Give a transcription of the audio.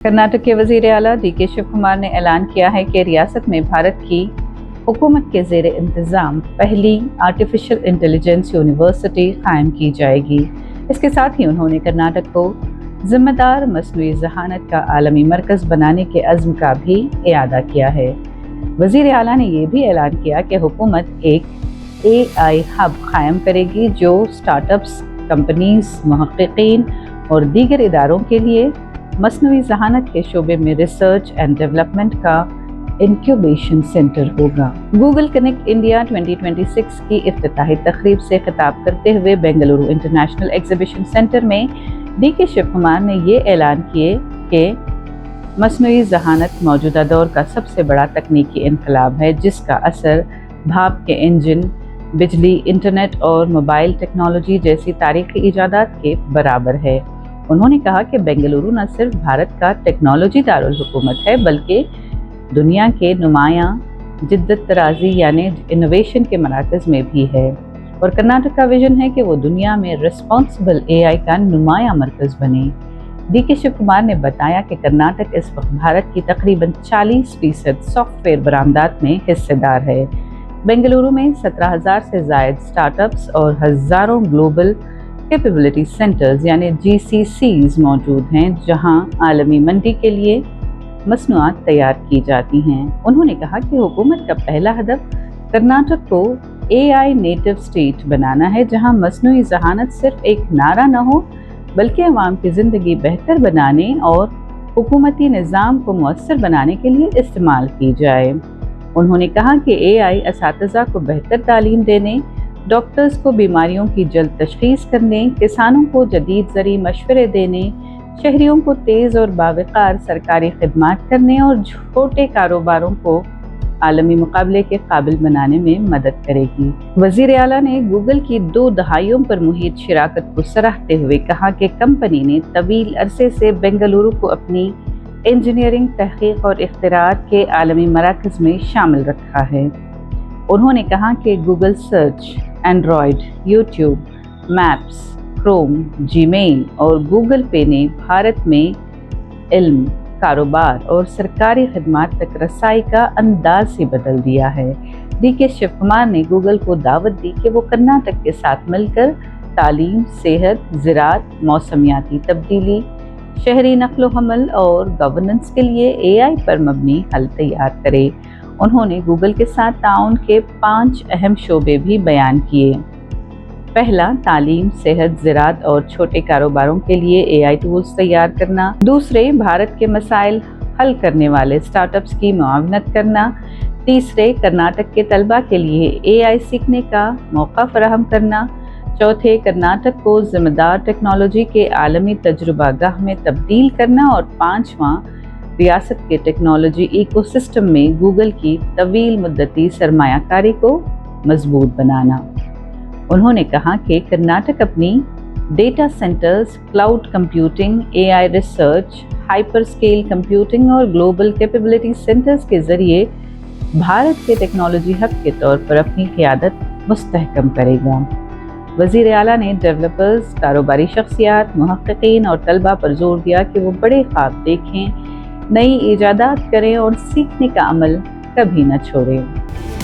कर्नाटक के वज़ीर आला डी.के. शिव कुमार ने ऐलान किया है कि रियासत में भारत की हुकूमत के ज़ेर इंतज़ाम पहली आर्टिफिशियल इंटेलिजेंस यूनिवर्सिटी कायम की जाएगी। इसके साथ ही उन्होंने कर्नाटक को ज़िम्मेदार मसनूई ज़हानत का आलमी मरकज़ बनाने के अज़्म का भी इआदा किया है। वज़ीर आला ने यह भी ऐलान किया कि हुकूमत एक AI हब कायम करेगी जो स्टार्टअप्स, कंपनीज़, मुहक़्क़िक़ीन और दीगर इदारों के लिए मसनूई ज़हानत के शोबे में रिसर्च एंड डेवलपमेंट का इंक्यूबेशन सेंटर होगा। गूगल कनेक्ट इंडिया 2026 की इफ्तिताही तकरीब से खिताब करते हुए बेंगलुरु इंटरनेशनल एग्जीबिशन सेंटर में डी.के. शिव कुमार ने ये ऐलान किए कि मसनूई ज़हानत मौजूदा दौर का सबसे बड़ा तकनीकी इनकलाब है जिसका असर भाप के इंजन, बिजली, इंटरनेट और मोबाइल टेक्नोलॉजी जैसी तारीखी इजादात के बराबर है। उन्होंने कहा कि बेंगलुरु न सिर्फ भारत का टेक्नोलॉजी दारुल हुकूमत है बल्कि दुनिया के नुमायां जिद्दत तराजी यानी इनोवेशन के मराकज़ में भी है और कर्नाटक का विजन है कि वो दुनिया में रिस्पॉन्सिबल AI का नुमायां मरकज़ बने। डी.के. शिव कुमार ने बताया कि कर्नाटक इस वक्त भारत की तकरीबन 40% सॉफ्टवेयर बरामदात में हिस्सेदार है। बेंगलुरु में 17,000 से ज़ायद स्टार्टअप्स और हज़ारों ग्लोबल कैपेबिलिटी सेंटर्स यानी GCCs मौजूद हैं जहां आलमी मंडी के लिए मसनूआत तैयार की जाती हैं। उन्होंने कहा कि हुकूमत का पहला हदफ कर्नाटक को AI नेटिव स्टेट बनाना है जहां मसनूई ज़हानत सिर्फ एक नारा न हो बल्कि अवाम की ज़िंदगी बेहतर बनाने और हुकूमती निज़ाम को मुअस्सर बनाने के लिए इस्तेमाल की जाए। उन्होंने कहा कि AI असातिज़ा को बेहतर तालीम देने, डॉक्टर्स को बीमारियों की जल्द तशख़ीस करने, किसानों को जदीद ज़री मशवरे देने, शहरियों को तेज़ और बावक़ार सरकारी खिदमात करने और छोटे कारोबारों को आलमी मुकाबले के काबिल बनाने में मदद करेगी। वज़ीर आला ने गूगल की 2 दहाइयों पर मुहित शराकत को सराहते हुए कहा कि कंपनी ने तवील अरसे से बेंगलुरु को अपनी इंजीनियरिंग, तहक़ीक़ और इख्तिराअत के आलमी मराकज़ में शामिल रखा है। उन्होंने कहा कि Google search, Android, YouTube, maps, Chrome, Gmail और गूगल पे ने भारत में इल्म, कारोबार और सरकारी खिदमात तक रसाई का अंदाज ही बदल दिया है। डी.के. शिव कुमार ने गूगल को दावत दी कि वो कर्नाटक के साथ मिलकर तालीम, सेहत, ज़राअत, मौसमियाती तब्दीली, शहरी नक्लो हमल और गवर्नेंस के लिए AI पर मबनी हल तैयार करे। उन्होंने गूगल के साथ ताउन के 5 अहम शोबे भी बयान किए। पहला, तालीम, सेहत, ज़राअत और छोटे कारोबारों के लिए AI टूल्स तैयार करना। दूसरे, भारत के मसाइल हल करने वाले स्टार्टअप्स की मुआवनत करना। तीसरे, कर्नाटक के तलबा के लिए AI सीखने का मौका फराहम करना। चौथे, कर्नाटक को ज़िम्मेदार टेक्नोलॉजी के आलमी तजुर्बागाह में तब्दील करना और पाँचवां, रियासत के टेक्नोलॉजी इकोसिस्टम में गूगल की तवील मुद्दती सरमायाकारी को मजबूत बनाना। उन्होंने कहा कि कर्नाटक अपनी data centres, cloud computing, AI research, hyper scale computing और ग्लोबल कैपेबिलिटी सेंटर्स के ज़रिए भारत के टेक्नोलॉजी हब के तौर पर अपनी क़ियादत मुस्तहकम करेगा। वज़ीर आला ने डेवलपर्स, कारोबारी शख्सियात, मुहक़्क़िक़ीन और तलबा पर जोर दिया कि वो बड़े ख्वाब देखें, नई ईजादात करें और सीखने का अमल कभी न छोड़ें।